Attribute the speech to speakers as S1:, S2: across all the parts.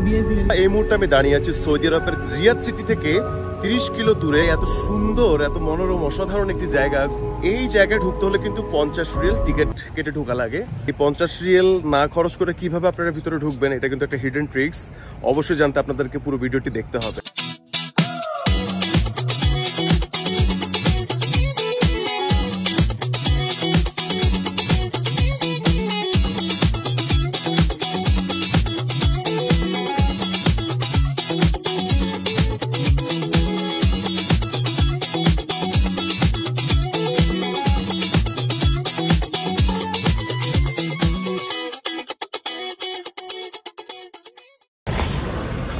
S1: এই মুহূর্তে আমি দাঁড়িয়ে আছি সৌদি আরবের রিয়াদ সিটি থেকে 30 কিলো দূরে। এত সুন্দর, এত মনোরম, অসাধারণ একটি জায়গা। এই জায়গায় ঢুকতে হলে কিন্তু 50 রিয়াল টিকিট কেটে ঢোকা লাগে। এই 50 রিয়াল না খরচ করে কিভাবে আপনারা ভিতরে ঢুকবেন, এটা কিন্তু একটা হিডেন ট্রিক্স। অবশ্যই জানতে আপনাদেরকে পুরো ভিডিওটি দেখতে হবে।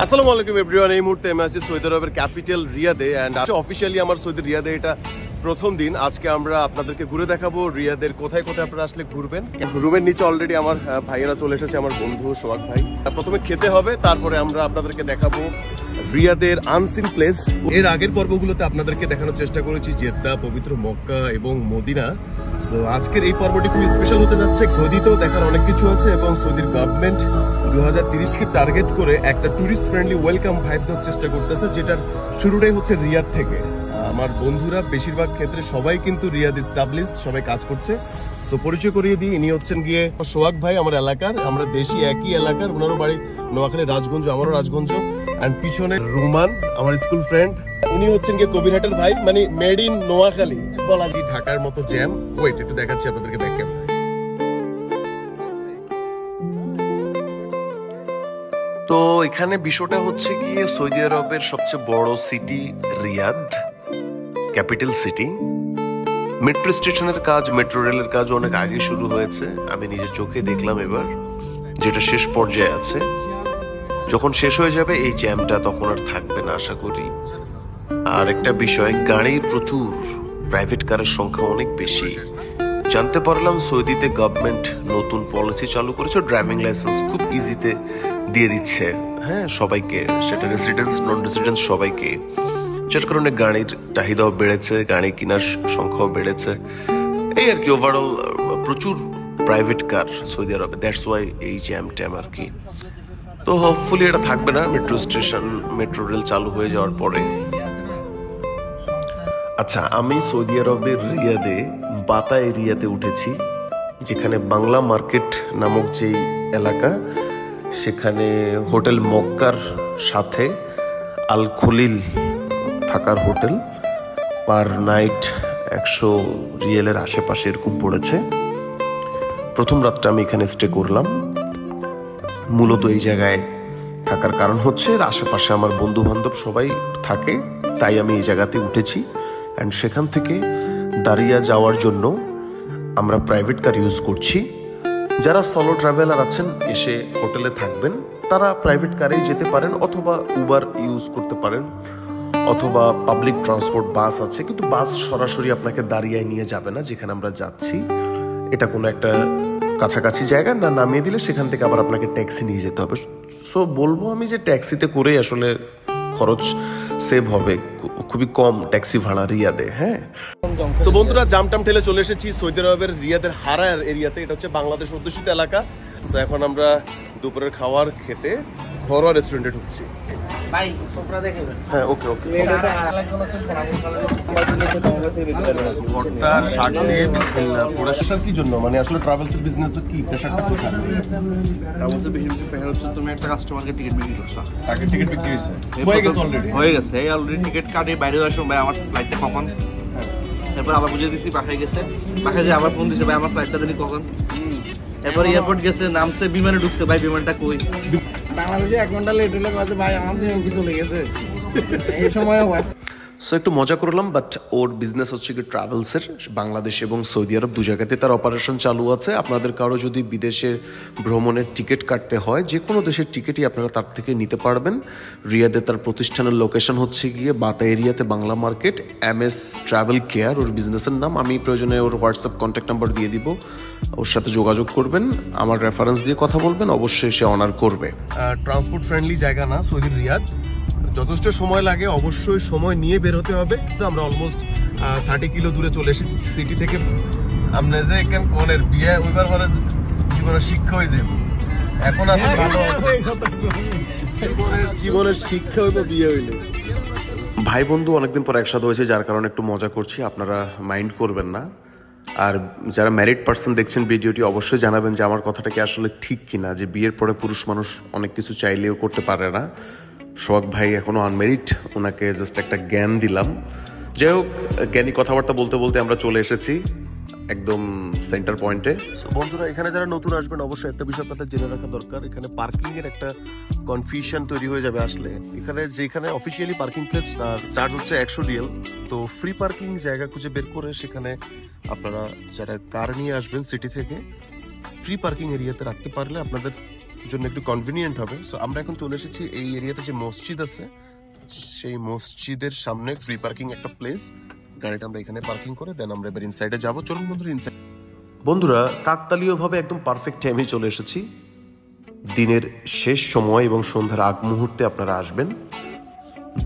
S1: আসসালামু আলাইকুম এভরিওয়ান। এই মুহূর্তে আমি আছি সৌদি আরবের ক্যাপিটাল রিয়াদে এন্ড অফিশিয়ালি আমার সৌদি রিয়াদে এটা প্রথম দিন। আজকে আমরা আপনাদেরকে ঘুরে দেখাবো রিয়াদের কোথায় কোথায় আপনারা আসলে ঘুরবেন। রুমের নিচে অলরেডি আমার ভাইয়েরা চলে এসেছে, আমার বন্ধু সোহাগ ভাই। প্রথমে খেতে হবে, তারপরে আমরা আপনাদেরকে দেখাবো রিয়াদের আনসিন প্লেস। এর আগের পর্বগুলোতে আপনাদেরকে দেখানোর চেষ্টা করেছি জেদ্দা, পবিত্র মক্কা এবং মদিনা। সো আজকের এই পর্বটি খুবই স্পেশাল হতে যাচ্ছে। সৌদিতেও দেখার অনেক কিছু আছে এবং সৌদির গভর্নমেন্ট 2030কে টার্গেট করে একটা টুরিস্ট ফ্রেন্ডলি ওয়েলকাম ভাইব দেওয়ার চেষ্টা করতেছে, যেটার শুরুটাই হচ্ছে রিয়াদ থেকে। আমার বন্ধুরা বেশিরভাগ ক্ষেত্রে সবাই কিন্তু রিয়াদ এস্টাবলিশড, সবাই কাজ করছে। সো পরিচয় করিয়ে দিই, ইনি হচ্ছেন গিয়ে সোহাগ ভাই, আমার এলাকার, আমরা দেশি একই এলাকার। ওনারও বাড়ি নোয়াখালী রাজগঞ্জ, আমারও রাজগঞ্জ। এন্ড পিছনে রুমান, আমার স্কুল ফ্রেন্ড, উনি হচ্ছেন গিয়ে কবিরহাটের ভাই, মানে মেড ইন নোয়াখালী বলা যায়। ঢাকার মতো জ্যাম। ওয়েট একটু দেখাচ্ছি আপনাদেরকে ব্যাক ক্যামেরায়। তো এখানে বিষয়টা হচ্ছে গিয়ে সৌদি আরবের সবচেয়ে বড় city Riyadh, capital city. Metro স্টেশনের কাজ, মেট্রো রেলের কাজ অনেক আগে শুরু হয়েছে। আমি নিজের চোখে দেখলাম এবার, যেটা শেষ পর্যায়ে আছে। যখন শেষ হয়ে যাবে এই জ্যামটা, তখন আর থাকবে না আশা করি। আর একটা বিষয়, গাড়ি প্রচুর, প্রাইভেট কারের সংখ্যা অনেক বেশি। জানতে পারলাম সৌদিতে গভর্নমেন্ট নতুন পলিসি চালু করেছে, ড্রাইভিং লাইসেন্স খুব ইজিতে দিয়ে দিচ্ছে, হ্যাঁ, সবাইকে, সেটা রেসিডেন্স নন রেসিডেন্স সবাইকে। যার কারণে গাড়ির চাহিদাও বেড়েছে, গাড়ি কেনার সংখ্যাও বেড়েছে। এই আর কি, ওভারঅল প্রচুর প্রাইভেট কার সৌদি আরবে, দ্যাটস ওয়াই এই জ্যাম ট্যাম আর কি। তো হোপফুলি এটা থাকবে না মেট্রো স্টেশন, মেট্রো রেল চালু হয়ে যাওয়ার পরে। আচ্ছা, আমি সৌদি আরবের রিয়াদে বাতা এরিয়াতে উঠেছি, যেখানে বাংলা মার্কেট নামক যেই এলাকা, সেখানে হোটেল মক্কার সাথে আল খলিল থাকার হোটেল, পার নাইট 100 রিয়েলের আশেপাশে এরকম পড়েছে। প্রথম রাতটা আমি এখানে স্টে করলাম। মূলত এই জায়গায় থাকার কারণ হচ্ছে এর আশেপাশে আমার বন্ধু বান্ধব সবাই থাকে, তাই আমি এই জায়গাতে উঠেছি। অ্যান্ড সেখান থেকে দাঁড়িয়ে যাওয়ার জন্য আমরা প্রাইভেট কার ইউজ করছি। যারা সলো ট্রাভেলার আছেন, এসে হোটেলে থাকবেন, তারা প্রাইভেট কারেই যেতে পারেন, অথবা উবার ইউজ করতে পারেন, অথবা পাবলিক ট্রান্সপোর্ট বাস আছে। কিন্তু বাস সরাসরি আপনাকে দাঁড়িয়ে নিয়ে যাবে না যেখানে আমরা যাচ্ছি। এটা কোনো একটা কাছাকাছি জায়গা না, নামিয়ে দিলে সেখান থেকে আবার আপনাকে ট্যাক্সি নিয়ে যেতে হবে। সো বলবো আমি যে ট্যাক্সিতে করেই আসলে খরচ সেভ হবে, খুবই কম ট্যাক্সি ভাড়া রিয়াদে। হ্যাঁ, সো বন্ধুরা, জামটাম ঠেলে চলে এসেছি সৌদি আরবের রিয়াদের হারার এরিয়াতে। এটা হচ্ছে বাংলাদেশ অধ্যুষিত এলাকা। সো এখন আমরা দুপুরের খাবার খেতে ঘরোয়া রেস্টুরেন্টে ঢুকছি।
S2: ভাই সোফরা দেখাবেন?
S1: হ্যাঁ, ওকে ওকে। ভর্তার শাক দিয়ে বিসমিল্লাহ। প্রেশার কি জন্য, মানে আসলে ট্রাভেলসের বিজনেসের কি প্রেশারটা কি থাকে?
S2: ট্রাভেলসের বেশি প্রেশার হচ্ছে তুমি একটা কাস্টমারকে টিকিট বিক্রি করছো,
S1: তাকে টিকিট বিক্রি হয়েছে, হয়ে গেছে অলরেডি,
S2: হয়ে গেছে। এই অলরেডি টিকিট কাটে বাইরে যাওয়ার সময়, ভাই আমার ফ্লাইটটা কখন, তারপর আবার বুঝিয়ে দিছি বাসায় গেছে, বাসায় যে আবার ফোন দিছে, ভাই আমার ফ্লাইটটা দিনই কখন। এরপর এয়ারপোর্ট গেছে, নামছে, বিমানে ঢুকছে, ভাই বিমানটা কই? বাংলাদেশে 1 ঘন্টা লেট হলে কাছে ভাই আমার বিমান কি চলে গেছে, এই সময় হয়।
S1: সো একটু মজা করলাম, বাট ওর বিজনেস হচ্ছে কি ট্রাভেলসের। বাংলাদেশ এবং সৌদি আরব দু জায়গাতে তার অপারেশন চালু আছে। আপনাদের কারো যদি বিদেশে ভ্রমণের টিকিট কাটতে হয়, যে কোনো দেশের টিকিটই আপনারা তার থেকে নিতে পারবেন। রিয়াদে তার প্রতিষ্ঠানের লোকেশন হচ্ছে গিয়ে বাতা এরিয়াতে, Bangla market, MS travel care ওর বিজনেসের নাম। আমি প্রয়োজনে ওর হোয়াটসঅ্যাপ কন্ট্যাক্ট নাম্বার দিয়ে দিব, ওর সাথে যোগাযোগ করবেন, আমার রেফারেন্স দিয়ে কথা বলবেন, অবশ্যই সে অনার করবে। ট্রান্সপোর্ট ফ্রেন্ডলি জায়গা না সৌদির রিয়াদ, যথেষ্ট সময় লাগে, অবশ্যই সময় নিয়ে বের হতে হবে। আমরা অলমোস্ট 30 কিলো দূরে চলে এসেছি সিটি থেকে। আমরা যে এখান কোনের বিয়ে ওইবার পরে জীবনের শিক্ষা হয়ে যাবে, এখন আছে ভালো আছে জীবনের শিক্ষা হইলো বিয়ে হইলে। ভাই বন্ধু অনেকদিন পর একসাথে হয়েছে, যার কারণে একটু মজা করছি, আপনারা মাইন্ড করবেন না। আর যারা ম্যারিড পার্সন দেখছেন ভিডিওটি, অবশ্যই জানাবেন যে আমার কথাটা কি আসলে ঠিক কিনা, যে বিয়ের পরে পুরুষ মানুষ অনেক কিছু চাইলেও করতে পারে না। সোহাগ ভাই এখনো আনমেরিড, ওনাকে জাস্ট একটা জ্ঞান দিলাম। যাই হোক, জ্ঞানী কথাবার্তা বলতে বলতে আমরা চলে এসেছি একদম সেন্টার পয়েন্টে। বন্ধুরা, এখানে যারা নতুন আসবেন অবশ্যই একটা বিষয় আপনাদের জেনে রাখা দরকার। এখানে পার্কিং এর একটা কনফিউশন তৈরি হয়ে যাবে আসলে। এখানে যেখানে অফিসিয়ালি পার্কিং প্লেস তার চার্জ হচ্ছে 100 রিয়াল। তো ফ্রি পার্কিং জায়গা খুঁজে বের করে সেখানে আপনারা যারা কার নিয়ে আসবেন সিটি থেকে ফ্রি পার্কিং এরিয়াতে রাখতে পারলে আপনাদের জন্য একটু কনভিনিয়েন্ট হবে। সো আমরা এখন চলে এসেছি এই এরিয়াতে যে মসজিদ আছে, সেই মসজিদের সামনে ফ্রি পার্কিং একটা প্লেস। গাড়িটা আমরা এখানে পার্কিং করে দেন আমরা এবার ইনসাইডে যাবো। চলুন বন্ধুরা ইনসাইড। বন্ধুরা, কাকতালীয়ভাবে একদম পারফেক্ট টাইমে চলে এসেছি। দিনের শেষ সময় এবং সন্ধ্যার আগ মুহূর্তে আপনারা আসবেন,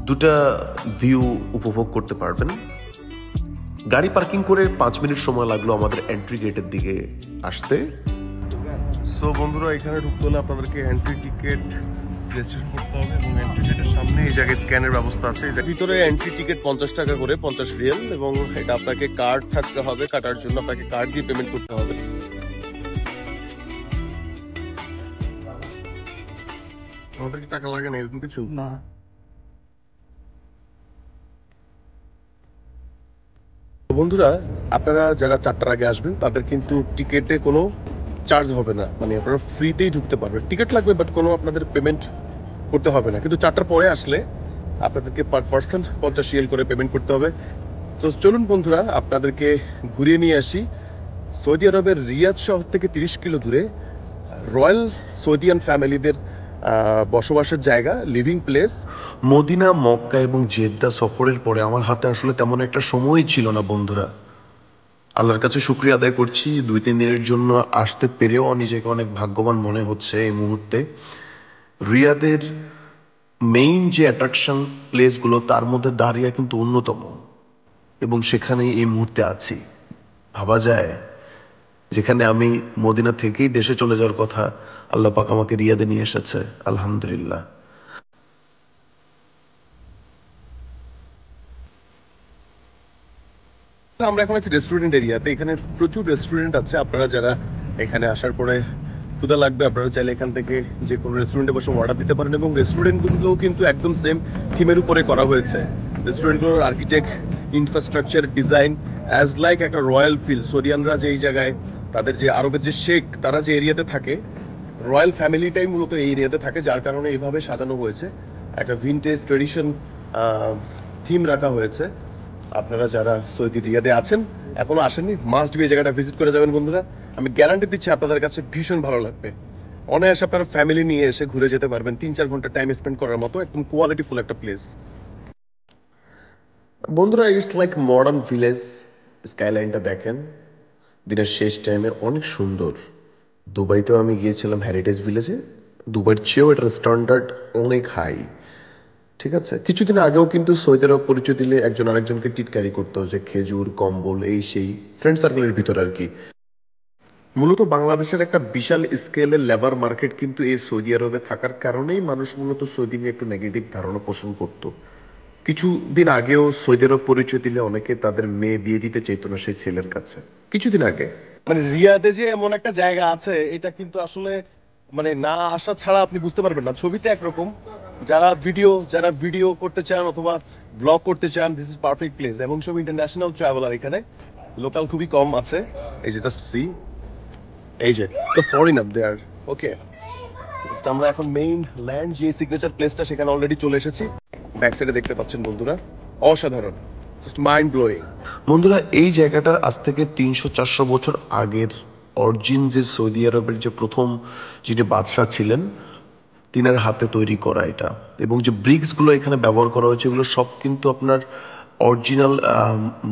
S1: দুটা ভিউ উপভোগ করতে পারবেন। গাড়ি পার্কিং করে 5 মিনিট সময় লাগলো আমাদের এন্ট্রি গেটের দিকে আসতে। সো বন্ধুরা, এখানে ঢুকতে হলে আপনাদেরকে এন্ট্রি টিকিট রেজিস্ট্রেশন করতে হবে এবং এন্ট্রি গেটের সামনে এই জায়গায় স্ক্যানের ব্যবস্থা আছে। ভিতরে এন্ট্রি টিকিট 50 টাকা করে, 50 রিয়াল, এবং এটা আপনাকে কার্ড থাকতে হবে। কাটার জন্য আপনাকে কার্ড দিয়ে পেমেন্ট করতে হবে। আমাদের কি টাকা লাগে না এরকম কিছু?
S2: না।
S1: বন্ধুরা, আপনারা যারা 4টার আগে আসবেন তাদের কিন্তু টিকেটে কোনো চার্জ হবে না, মানে আপনারা ফ্রিতেই ঢুকতে পারবেন। টিকিট লাগবে বাট কোনো আপনাদের পেমেন্ট করতে হবে না। কিন্তু 4টার পরে আসলে আপনাদেরকে পার পার্সন 50 রিয়াল করে পেমেন্ট করতে হবে। তো চলুন বন্ধুরা, আপনাদেরকে ঘুরিয়ে নিয়ে আসি সৌদি আরবের রিয়াদ শহর থেকে 30 কিলো দূরে রয়্যাল সৌদিয়ান ফ্যামিলিদের বসবাসের জায়গা, লিভিং প্লেস। মদিনা, মক্কা এবং জেদ্দা সফরের পরে আমার হাতে আসলে তেমন একটা সময় ছিল না বন্ধুরা। আল্লাহর কাছে শুকরিয়া আদায় করছি, 2-3 দিনের জন্য আসতে পেরেও নিজেকে অনেক ভাগ্যবান মনে হচ্ছে এই মুহূর্তে। রিয়াদের মেইন যে অ্যাট্রাকশন প্লেসগুলো তার মধ্যে দাঁড়িয়ে কিন্তু অন্যতম, এবং সেখানেই এই মুহূর্তে আছি। ভাবা যায় যেখানে আমি মদিনা থেকেই দেশে চলে যাওয়ার কথা, আল্লাহ পাক আমাকে রিয়াদে নিয়ে এসেছে, আলহামদুলিল্লাহ। আমরা এখন আছি রেস্টুরেন্ট এরিয়াতে। এখানে প্রচুর রেস্টুরেন্ট আছে। আপনারা যারা এখানে আসার পরে ক্ষুধা লাগবে, আপনারা চাইলে এখান থেকে যে কোনো রেস্টুরেন্টে বসে অর্ডার দিতে পারেন। এবং রেস্টুরেন্টগুলোও কিন্তু একদম সেম থিমের উপরে করা হয়েছে। রেস্টুরেন্টগুলোর architect, infrastructure, design as like একটা রয়্যাল ফিল। সৌদিয়ানরা যে এই জায়গায়, তাদের যে আরবের যে শেখ, তারা যে এরিয়াতে থাকে, রয়্যাল ফ্যামিলিটাই মূলত এই এরিয়াতে থাকে, যার কারণে এইভাবে সাজানো হয়েছে। একটা ভিনটেজ ট্রেডিশন থিম রাখা হয়েছে। আপনারা যারা সৌদি রিয়াদে আছেন, এখনো আসেননি, মাস্ট বি এই জায়গাটা ভিজিট করে যাবেন বন্ধুরা। আমি গ্যারান্টি দিচ্ছি আপনাদের কাছে ভীষণ ভালো লাগবে। অনায়াসে আপনারা ফ্যামিলি নিয়ে এসে ঘুরে যেতে পারবেন, 3-4 ঘন্টা টাইম স্পেন্ড করার মতো একদম কোয়ালিটিফুল একটা প্লেস। বন্ধুরা, ইটস লাইক মডার্ন ভিলেজ। স্কাইলাইনটা দেখেন, দিনের শেষ টাইমে অনেক সুন্দর। দুবাইতেও আমি গিয়েছিলাম হেরিটেজ ভিলেজে, দুবাইয়ের চেয়েও এটার স্ট্যান্ডার্ড অনেক হাই। ঠিক আছে, কিছুদিন আগেও কিন্তু সৌদি আরব পরিচয় দিলে একজন আরেকজনকে টিটকারি করতো যে খেজুর, কম্বল, এই সেই, ফ্রেন্ড সার্কেলের ভিতর আর কি। মূলত বাংলাদেশের একটা বিশাল স্কেলের লেবার মার্কেট কিন্তু এই সৌদি আরবে থাকার কারণেই মানুষ মূলত সৌদি নিয়ে একটু নেগেটিভ ধারণা পোষণ করতো। কিছুদিন আগেও সৌদি আরব পরিচয় দিলে অনেকে তাদের মেয়ে বিয়ে দিতে চাইতো না সেই ছেলের কাছে, কিছুদিন আগে। মানে রিয়াদে যে এমন একটা জায়গা আছে, এটা কিন্তু আসলে মানে না আসা ছাড়া আপনি বুঝতে পারবেন না। ছবিতে একরকম, যারা ভিডিও করতে চান অথবা ব্লগ করতে চান, দিস ইজ পারফেক্ট প্লেস। এবং সব ইন্টারন্যাশনাল ট্রাভেলার, এখানে লোকাল খুবই কম আছে। এই যে জাস্ট সি, এই যে দ্য ফরেনার দে আর ওকে। আমরা এখন মেইন ল্যান্ড যে সিগনেচার প্লেসটা, সেখানে অলরেডি চলে এসেছি। ব্যাক সাইডে দেখতে পাচ্ছেন বন্ধুরা, অসাধারণ, জাস্ট মাইন্ড ব্লোয়িং। বন্ধুরা, এই জায়গাটা আজ থেকে 300-400 বছর আগের অরিজিন যে সৌদি আরবের যে প্রথম যিনি বাদশাহ ছিলেন, তিনার হাতে তৈরি করা এটা। এবং যে ব্রিক্সগুলো এখানে ব্যবহার করা হয়েছে, এগুলো সব কিন্তু আপনার অরিজিনাল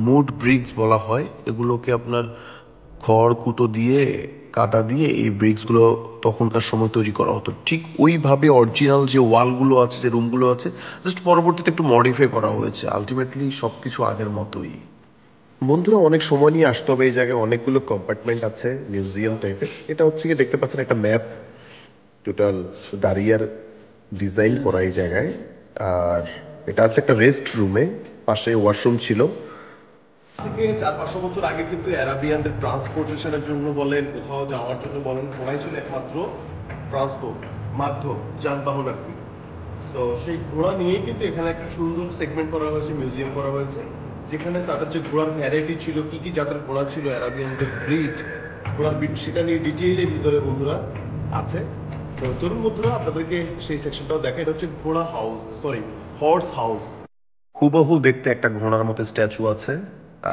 S1: মুড ব্রিক্স বলা হয়। এগুলোকে আপনার খড় কুটো দিয়ে, কাটা দিয়ে এই ব্রিক্সগুলো তখনকার সময় তৈরি করা হতো। ঠিক ওইভাবে অরিজিনাল যে ওয়ালগুলো আছে, যে রুমগুলো আছে, জাস্ট পরবর্তীতে একটু মডিফাই করা হয়েছে। আলটিমেটলি সব কিছু আগের মতোই। বন্ধুরা, অনেক সময় নিয়ে আসতে হবে। এই জায়গায় অনেকগুলো কম্পার্টমেন্ট আছে, মিউজিয়াম টাইপের। এটা হচ্ছে কি দেখতে পাচ্ছেন একটা ম্যাপ। টোটাল দাঁড়িয়ার ডিজাইন করা এই জায়গায়। আর এটা হচ্ছে একটা রেস্ট রুমে, পাশে ওয়াশরুম ছিল। থেকে 400-500 বছর আগে কিন্তু অ্যারাবিয়ানদের ট্রান্সপোর্টেশনের জন্য বলেন, কোথাও যাওয়ার জন্য বলেন, ঘোড়াই ছিল একমাত্র ট্রান্সপোর্ট মাধ্যম, যানবাহন আর কি। তো সেই ঘোড়া নিয়েই কিন্তু এখানে একটা সুন্দর সেগমেন্ট করা হয়েছে, মিউজিয়াম করা হয়েছে, যেখানে তাদের যে ঘোড়ার ভ্যারাইটি ছিল, কি কি জাতের ঘোড়া ছিল, অ্যারাবিয়ানদের ব্রিড, ঘোড়ার ব্রিড, সেটা নিয়ে ডিটেইলে ভিতরে বন্ধুরা আছে। তো চলুন বন্ধুরা আপনাদেরকে সেই সেকশনটাও দেখা। এটা হচ্ছে ঘোড়া হাউস, সরি হর্স হাউস। হুবহু দেখতে একটা ঘোড়ার মতো স্ট্যাচু আছে,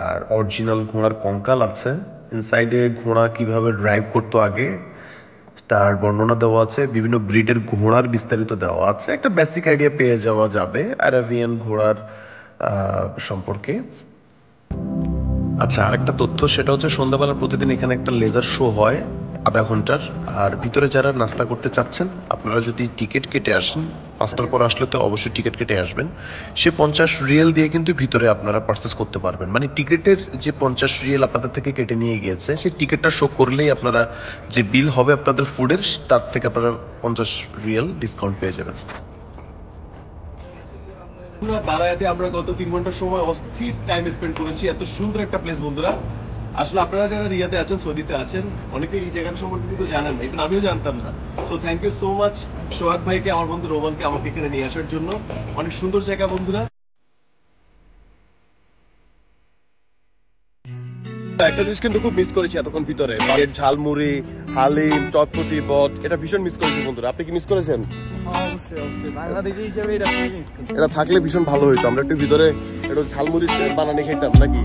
S1: আর অরিজিনাল ঘোড়ার কঙ্কাল আছে। ইনসাইডে ঘোড়া কিভাবে ড্রাইভ করতো আগে তার বর্ণনা দেওয়া আছে, বিভিন্ন ব্রিডের ঘোড়ার বিস্তারিত দেওয়া আছে, একটা বেসিক আইডিয়া পেয়ে যাওয়া যাবে আরাবিয়ান ঘোড়ার সম্পর্কে। আচ্ছা, আরেকটা তথ্য, সেটা হচ্ছে সন্ধ্যাবেলা প্রতিদিন এখানে একটা লেজার শো হয় আধা ঘন্টার। আর ভিতরে যারা নাস্তা করতে চাচ্ছেন, আপনারা যদি টিকিট কেটে আসেন, 5টার পর আসলে তো অবশ্যই টিকিট কেটে আসবেন, সে 50 রিয়েল দিয়ে কিন্তু ভিতরে আপনারা পারচেস করতে পারবেন। মানে টিকিটের যে 50 রিয়েল আপনাদের থেকে কেটে নিয়ে গিয়েছে, সেই টিকিটটা শো করলেই আপনারা যে বিল হবে আপনাদের ফুডের, তার থেকে আপনারা 50 রিয়েল ডিসকাউন্ট পেয়ে যাবেন। দাঁড়াতে আমরা গত 3 ঘন্টার সময় অস্থির টাইম স্পেন্ড করেছি। এত সুন্দর একটা প্লেস বন্ধুরা। আসলে আপনারা যারা রিয়াদে আছেন, সৌদিতে আছেন, অনেকে এই জায়গাটা সম্পর্কে কিন্তু জানেন না, এটা আমিও জানতাম না। তো থ্যাংক ইউ সো মাচ সোহাগ ভাইকে, আমার বন্ধু রোমানকে আমাকে এখানে নিয়ে আসার জন্য। অনেক সুন্দর জায়গা বন্ধুরা। একটা জিনিস কিন্তু খুব মিস করেছি এতক্ষণ ভিতরে, ঝালমুড়ি, হালিম, চটপটি, বট, এটা ভীষণ মিস করেছি বন্ধুরা। আপনি কি মিস করেছেন? এটা থাকলে ভীষণ ভালো হইতো, আমরা একটু ভিতরে একটু ঝালমুড়ি বানানি খেতাম নাকি।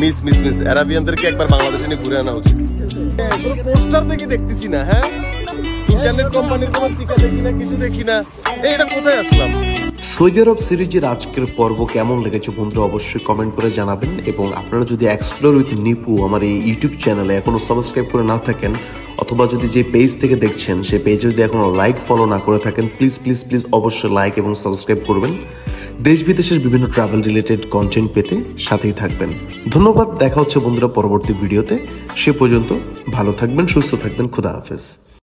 S1: মিস মিস মিস অ্যারাবিয়ানদেরকে একবার বাংলাদেশে নিয়ে ঘুরে আনা উচিত। পোস্টার দেখি দেখতেছি না, হ্যাঁ ইন্টারনেট কোম্পানির কোনো টিকা দেখি না, কিছু দেখি না, এটা কোথায় আসলাম? সৌদি আরব সিরিজের আজকের পর্ব কেমন লেগেছে বন্ধুরা অবশ্যই কমেন্ট করে জানাবেন। এবং আপনারা যদি এক্সপ্লোর উইথ নিপু আমার এই ইউটিউব চ্যানেলে এখনো সাবস্ক্রাইব করে না থাকেন, অথবা যদি যে পেজ থেকে দেখছেন সেই পেজে যদি এখনো লাইক ফলো না করে থাকেন, প্লিজ প্লিজ প্লিজ অবশ্যই লাইক এবং সাবস্ক্রাইব করবেন। দেশ বিদেশের বিভিন্ন ট্রাভেল রিলেটেড কন্টেন্ট পেতে সাথেই থাকবেন। ধন্যবাদ, দেখা হচ্ছে বন্ধুরা পরবর্তী ভিডিওতে। সে পর্যন্ত ভালো থাকবেন, সুস্থ থাকবেন, খুদা হাফেজ।